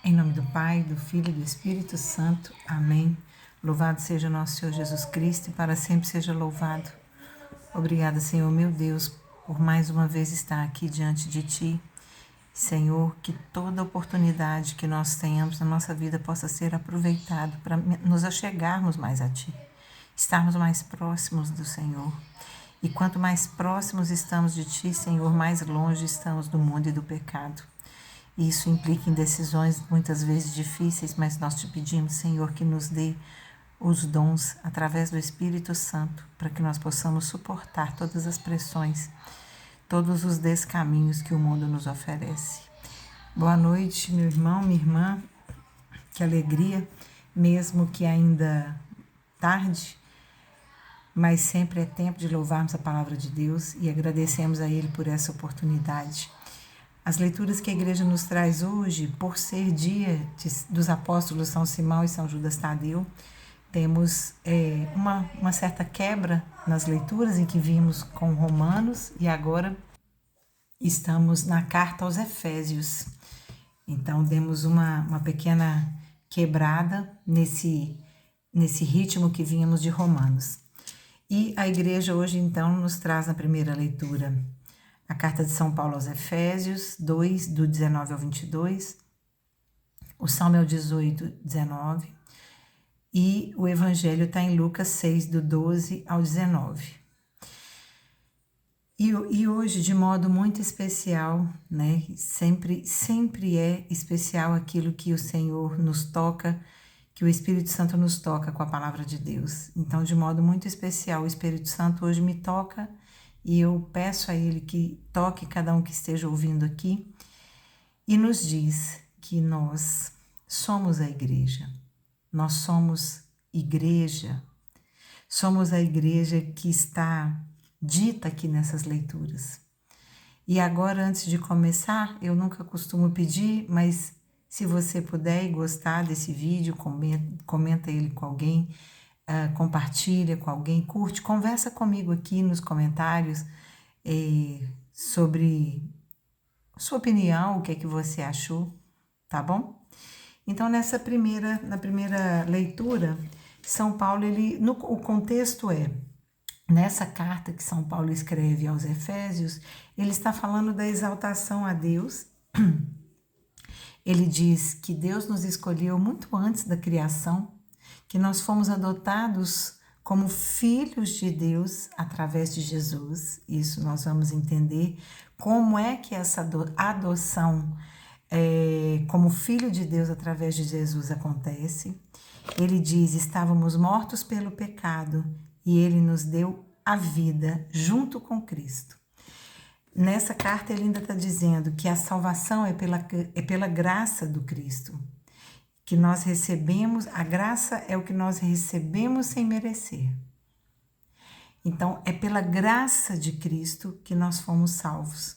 Em nome do Pai, do Filho e do Espírito Santo. Amém. Louvado seja nosso Senhor Jesus Cristo e para sempre seja louvado. Obrigada, Senhor, meu Deus, por mais uma vez estar aqui diante de Ti. Senhor, que toda oportunidade que nós tenhamos na nossa vida possa ser aproveitada para nos achegarmos mais a Ti, estarmos mais próximos do Senhor. E quanto mais próximos estamos de Ti, Senhor, mais longe estamos do mundo e do pecado. Isso implica em decisões muitas vezes difíceis, mas nós te pedimos, Senhor, que nos dê os dons através do Espírito Santo, para que nós possamos suportar todas as pressões, todos os descaminhos que o mundo nos oferece. Boa noite, meu irmão, minha irmã. Que alegria, mesmo que ainda tarde, mas sempre é tempo de louvarmos a palavra de Deus e agradecemos a Ele por essa oportunidade. As leituras que a igreja nos traz hoje, por ser dia dos apóstolos São Simão e São Judas Tadeu, temos uma certa quebra nas leituras em que vimos com Romanos e agora estamos na carta aos Efésios. Então, demos uma pequena quebrada nesse ritmo que vínhamos de Romanos. E a igreja hoje, então, nos traz na primeira leitura a carta de São Paulo aos Efésios 2, do 19 ao 22, o Salmo é o 18, 19, e o Evangelho está em Lucas 6, do 12 ao 19. E hoje, de modo muito especial, né? Sempre é especial aquilo que o Senhor nos toca, que o Espírito Santo nos toca com a palavra de Deus. Então, de modo muito especial, o Espírito Santo hoje me toca e eu peço a Ele que toque cada um que esteja ouvindo aqui e nos diz que nós somos a igreja. Nós somos a igreja que está dita aqui nessas leituras. E agora, antes de começar, eu nunca costumo pedir, mas se você puder e gostar desse vídeo, comenta ele com alguém, compartilha com alguém, curte, conversa comigo aqui nos comentários sobre sua opinião, o que é que você achou, tá bom? Então, na primeira leitura, São Paulo, o contexto nessa carta que São Paulo escreve aos Efésios, ele está falando da exaltação a Deus. Ele diz que Deus nos escolheu muito antes da criação, que nós fomos adotados como filhos de Deus através de Jesus. Isso nós vamos entender como é que essa adoção como filho de Deus através de Jesus acontece. Ele diz: estávamos mortos pelo pecado e Ele nos deu a vida junto com Cristo. Nessa carta ele ainda está dizendo que a salvação é pela graça do Cristo, que nós recebemos, a graça é o que nós recebemos sem merecer. Então, é pela graça de Cristo que nós fomos salvos.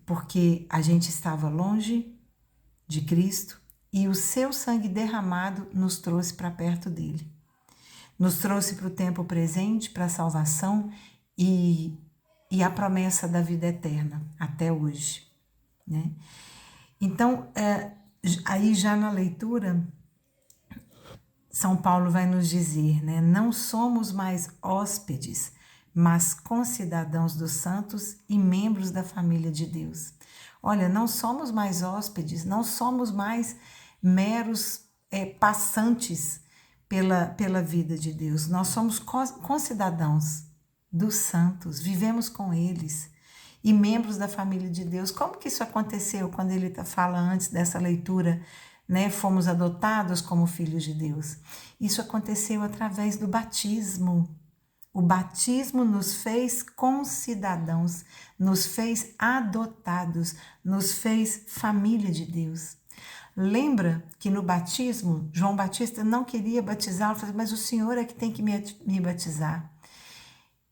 Porque a gente estava longe de Cristo e o seu sangue derramado nos trouxe para perto dele. Nos trouxe para o tempo presente, para a salvação e a promessa da vida eterna até hoje, né? Então, aí já na leitura, São Paulo vai nos dizer, né? Não somos mais hóspedes, mas concidadãos dos santos e membros da família de Deus. Olha, não somos mais hóspedes, não somos mais meros passantes pela vida de Deus. Nós somos concidadãos dos santos, vivemos com eles e membros da família de Deus. Como que isso aconteceu quando ele fala antes dessa leitura, né? Fomos adotados como filhos de Deus. Isso aconteceu através do batismo. O batismo nos fez concidadãos, nos fez adotados, nos fez família de Deus. Lembra que no batismo, João Batista não queria batizá-lo, falou: mas o Senhor é que tem que me batizar.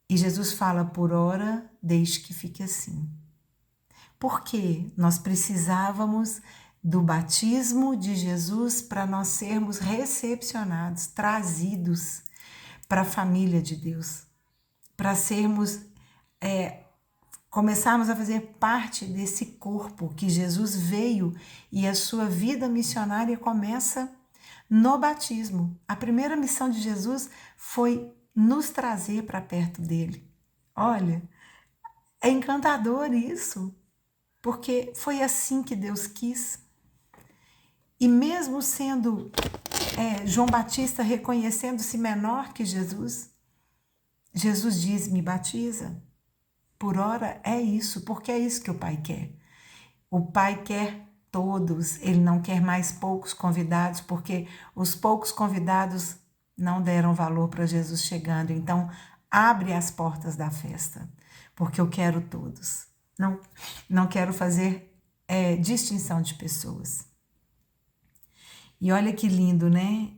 E Jesus fala: por ora, deixe que fique assim. Porque nós precisávamos do batismo de Jesus para nós sermos recepcionados, trazidos para a família de Deus, para sermos começarmos a fazer parte desse corpo que Jesus veio, e a sua vida missionária começa no batismo. A primeira missão de Jesus foi nos trazer para perto dele. Olha, é encantador isso, porque foi assim que Deus quis. E mesmo sendo João Batista reconhecendo-se menor que Jesus, Jesus diz: me batiza. Por ora é isso, porque é isso que o Pai quer. O Pai quer todos, ele não quer mais poucos convidados, porque os poucos convidados não deram valor para Jesus chegando. Então, abre as portas da festa, porque eu quero todos. Não quero fazer distinção de pessoas. E olha que lindo, né?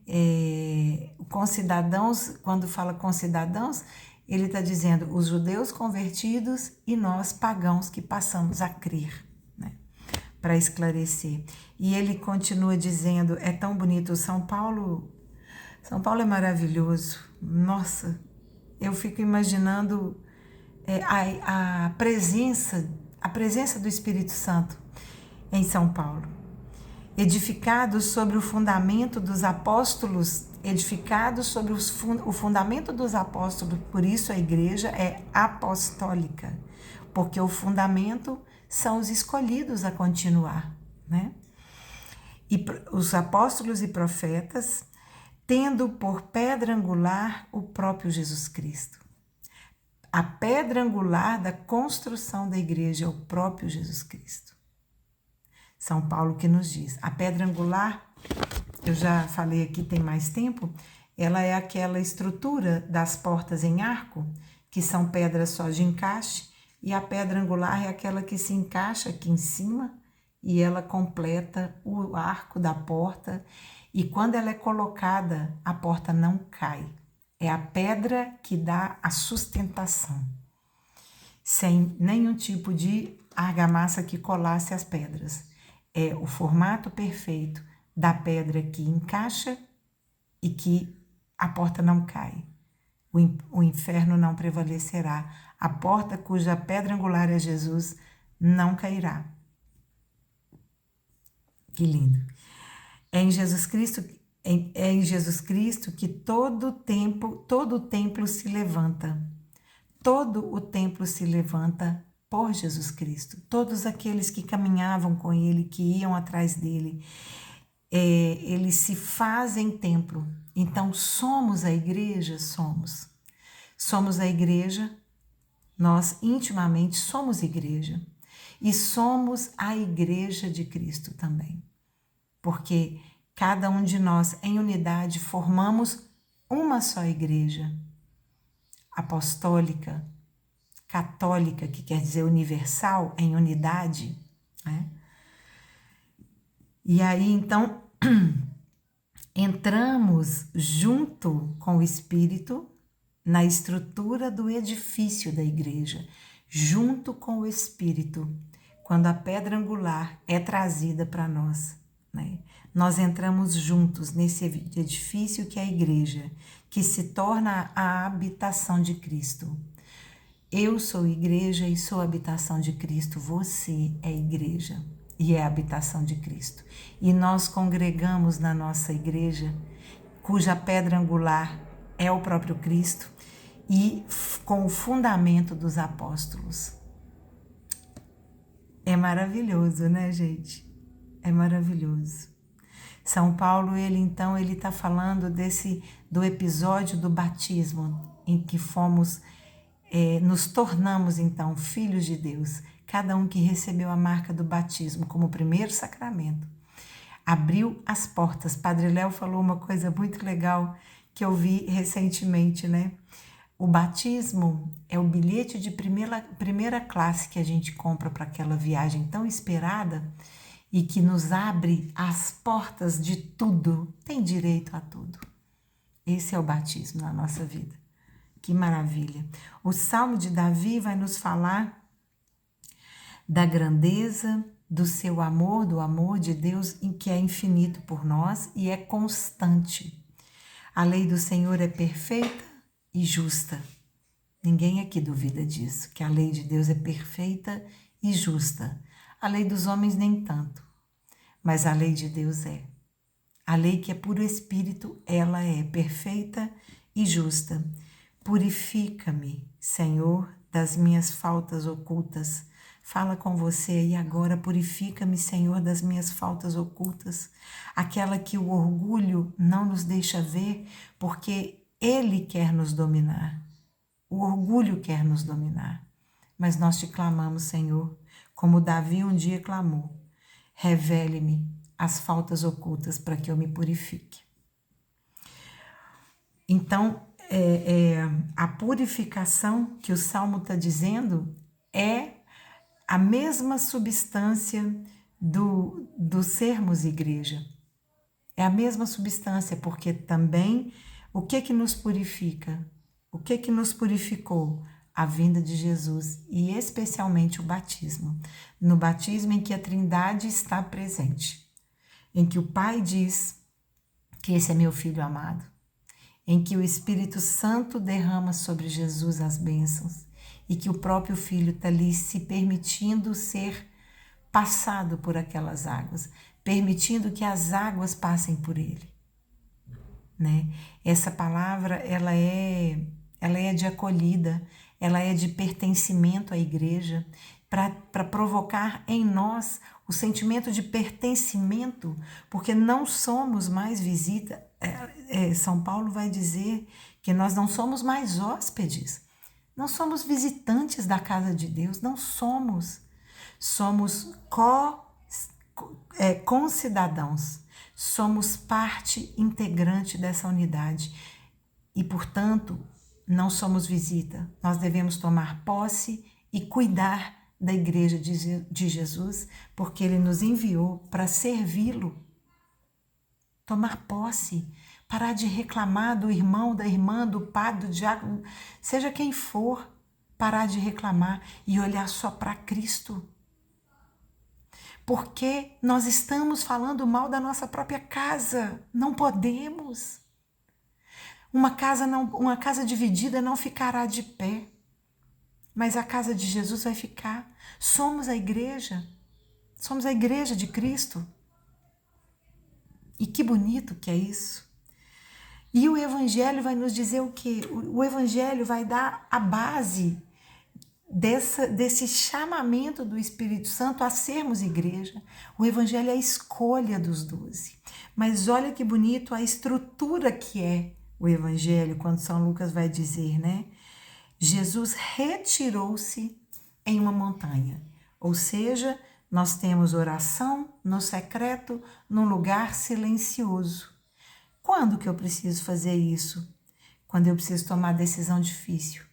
Com cidadãos, quando fala com cidadãos, ele está dizendo os judeus convertidos e nós pagãos que passamos a crer, né? Para esclarecer. E ele continua dizendo, é tão bonito, São Paulo é maravilhoso. Nossa, eu fico imaginando a presença do Espírito Santo em São Paulo. Edificados sobre o fundamento dos apóstolos, o fundamento dos apóstolos, por isso a igreja é apostólica, porque o fundamento são os escolhidos a continuar, né? E os apóstolos e profetas, tendo por pedra angular o próprio Jesus Cristo. A pedra angular da construção da igreja é o próprio Jesus Cristo. São Paulo que nos diz, a pedra angular, eu já falei aqui tem mais tempo, ela é aquela estrutura das portas em arco, que são pedras só de encaixe, e a pedra angular é aquela que se encaixa aqui em cima, e ela completa o arco da porta, e quando ela é colocada, a porta não cai. É a pedra que dá a sustentação, sem nenhum tipo de argamassa que colasse as pedras. É o formato perfeito da pedra que encaixa e que a porta não cai. O inferno não prevalecerá. A porta cuja pedra angular é Jesus não cairá. Que lindo. É em Jesus Cristo que todo o templo se levanta. Todo o templo se levanta por Jesus Cristo. Todos aqueles que caminhavam com ele, que iam atrás dele, eles se fazem templo. Então, somos a igreja? Somos. Somos a igreja, nós intimamente somos igreja. E somos a igreja de Cristo também. Porque cada um de nós, em unidade, formamos uma só igreja. Apostólica, católica, que quer dizer universal, em unidade, né? E aí, então, entramos junto com o Espírito na estrutura do edifício da igreja, junto com o Espírito, quando a pedra angular é trazida para nós, né? Nós entramos juntos nesse edifício que é a igreja, que se torna a habitação de Cristo. Eu sou igreja e sou habitação de Cristo. Você é igreja e é habitação de Cristo. E nós congregamos na nossa igreja, cuja pedra angular é o próprio Cristo, e com o fundamento dos apóstolos. É maravilhoso, né, gente? É maravilhoso. São Paulo, ele está falando do episódio do batismo, em que nos tornamos então filhos de Deus, cada um que recebeu a marca do batismo como primeiro sacramento. Abriu as portas. Padre Léo falou uma coisa muito legal que eu vi recentemente, né? O batismo é o bilhete de primeira classe que a gente compra para aquela viagem tão esperada e que nos abre as portas de tudo, tem direito a tudo. Esse é o batismo na nossa vida. Que maravilha. O Salmo de Davi vai nos falar da grandeza, do seu amor, do amor de Deus, em que é infinito por nós e é constante. A lei do Senhor é perfeita e justa, Ninguém aqui duvida disso, que a lei de Deus é perfeita e justa. A lei dos homens nem tanto, mas a lei de Deus é. A lei que é puro espírito, ela é perfeita e justa. Purifica-me, Senhor, das minhas faltas ocultas. Fala com você aí agora, purifica-me, Senhor, das minhas faltas ocultas. Aquela que o orgulho não nos deixa ver, porque ele quer nos dominar. O orgulho quer nos dominar. Mas nós te clamamos, Senhor, como Davi um dia clamou. Revele-me as faltas ocultas para que eu me purifique. Então, a purificação que o Salmo está dizendo é a mesma substância do sermos igreja. É a mesma substância, porque também o que nos purifica? O que nos purificou? A vinda de Jesus e especialmente o batismo. No batismo em que a Trindade está presente, em que o Pai diz que esse é meu Filho amado, em que o Espírito Santo derrama sobre Jesus as bênçãos e que o próprio Filho está ali se permitindo ser passado por aquelas águas, permitindo que as águas passem por ele, né? Essa palavra, ela é de acolhida, ela é de pertencimento à igreja, para provocar em nós o sentimento de pertencimento, porque não somos mais visita. São Paulo vai dizer que nós não somos mais hóspedes, não somos visitantes da casa de Deus, não somos. Somos concidadãos, somos parte integrante dessa unidade e, portanto, não somos visita. Nós devemos tomar posse e cuidar da igreja de Jesus, porque ele nos enviou para servi-lo. Tomar posse, parar de reclamar do irmão, da irmã, do padre, do diácono, seja quem for, parar de reclamar e olhar só para Cristo. Porque nós estamos falando mal da nossa própria casa, não podemos. Uma casa dividida não ficará de pé, mas a casa de Jesus vai ficar. Somos a igreja de Cristo. E que bonito que é isso. E o Evangelho vai nos dizer o quê? O Evangelho vai dar a base desse chamamento do Espírito Santo a sermos igreja. O Evangelho é a escolha dos 12. Mas olha que bonito a estrutura que é o Evangelho, quando São Lucas vai dizer, né? Jesus retirou-se em uma montanha. Ou seja, nós temos oração no secreto, num lugar silencioso. Quando que eu preciso fazer isso? Quando eu preciso tomar decisão difícil.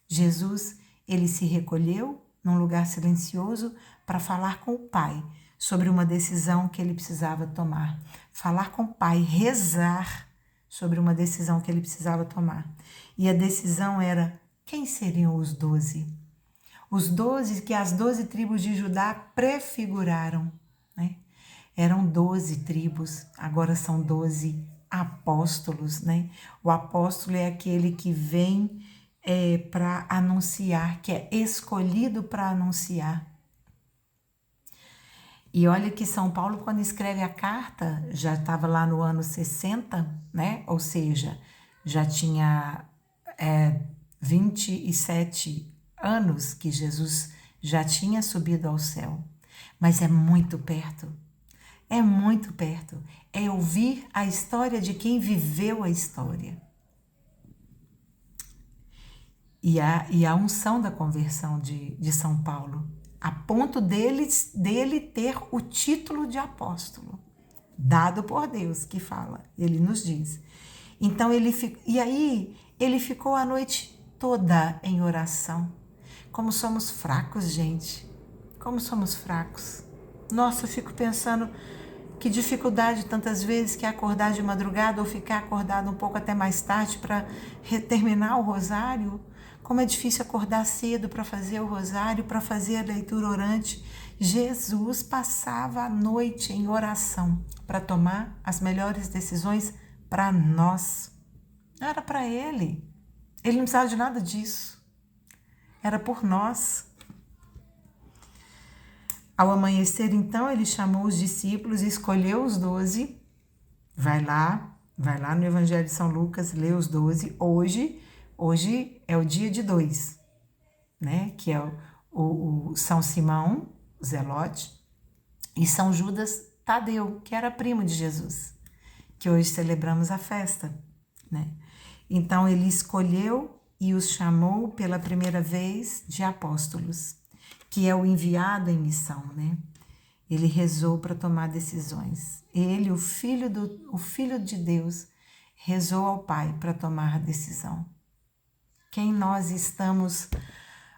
Jesus, ele se recolheu num lugar silencioso para falar com o Pai sobre uma decisão que ele precisava tomar. Falar com o Pai, rezar sobre uma decisão que ele precisava tomar. E a decisão era: quem seriam os 12? Os 12 que as 12 tribos de Judá prefiguraram, né? Eram 12 tribos, agora são 12 apóstolos, né? O apóstolo é aquele que vem para anunciar, que é escolhido para anunciar. E olha que São Paulo, quando escreve a carta, já estava lá no ano 60, né? Ou seja, já tinha 27 anos que Jesus já tinha subido ao céu. Mas é muito perto. É muito perto. É ouvir a história de quem viveu a história. E a unção da conversão de São Paulo, a ponto dele ter o título de apóstolo, dado por Deus, que fala, ele nos diz. Então, ele ficou a noite toda em oração. Como somos fracos, gente. Como somos fracos. Nossa, eu fico pensando que dificuldade tantas vezes que é acordar de madrugada ou ficar acordado um pouco até mais tarde para terminar o rosário. Como é difícil acordar cedo para fazer o rosário, para fazer a leitura orante. Jesus passava a noite em oração para tomar as melhores decisões para nós. Não era para ele. Ele não precisava de nada disso. era por nós. Ao amanhecer, então, ele chamou os discípulos e escolheu os 12. Vai lá no Evangelho de São Lucas, lê os 12. Hoje é o dia de 2, né? Que é o São Simão, o Zelote, e São Judas Tadeu, que era primo de Jesus, que hoje celebramos a festa, né? Então, ele escolheu e os chamou pela primeira vez de apóstolos, que é o enviado em missão, né? Ele rezou para tomar decisões. Ele, o Filho de Deus, rezou ao Pai para tomar a decisão. Quem nós estamos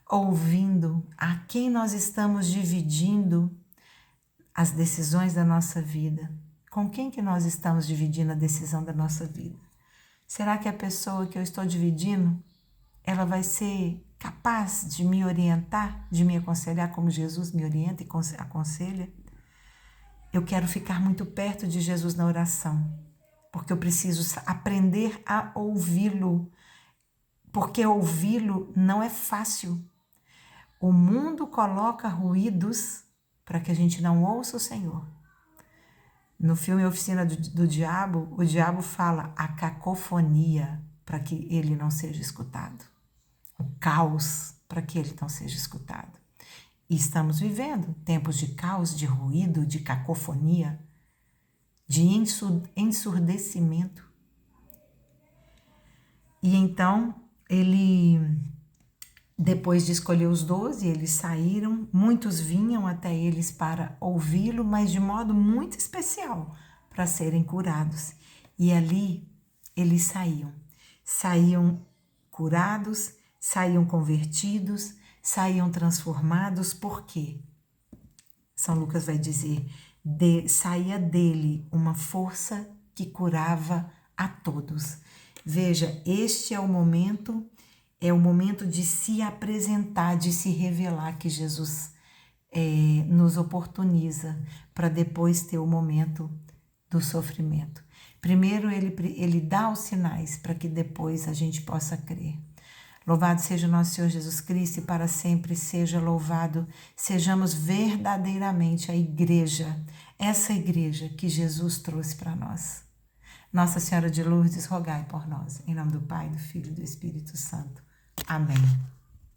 ouvindo, a quem nós estamos dividindo as decisões da nossa vida? Com quem que nós estamos dividindo a decisão da nossa vida? Será que a pessoa que eu estou dividindo, ela vai ser capaz de me orientar, de me aconselhar como Jesus me orienta e aconselha? Eu quero ficar muito perto de Jesus na oração, porque eu preciso aprender a ouvi-lo, porque ouvi-lo não é fácil. O mundo coloca ruídos para que a gente não ouça o Senhor. No filme Oficina do Diabo, o diabo fala a cacofonia para que ele não seja escutado. O caos para que ele não seja escutado. E estamos vivendo tempos de caos, de ruído, de cacofonia, de ensurdecimento. E então, depois de escolher os 12, eles saíram, muitos vinham até eles para ouvi-lo, mas de modo muito especial, para serem curados. E ali eles saíam curados, saíam convertidos, saíam transformados. Por quê? São Lucas vai dizer, saía dele uma força que curava a todos. Veja, este é o momento de se apresentar, de se revelar, que Jesus nos oportuniza para depois ter o momento do sofrimento. Primeiro ele dá os sinais para que depois a gente possa crer. Louvado seja o nosso Senhor Jesus Cristo e para sempre seja louvado. Sejamos verdadeiramente a igreja, essa igreja que Jesus trouxe para nós. Nossa Senhora de Lourdes, rogai por nós. Em nome do Pai, do Filho e do Espírito Santo. Amém.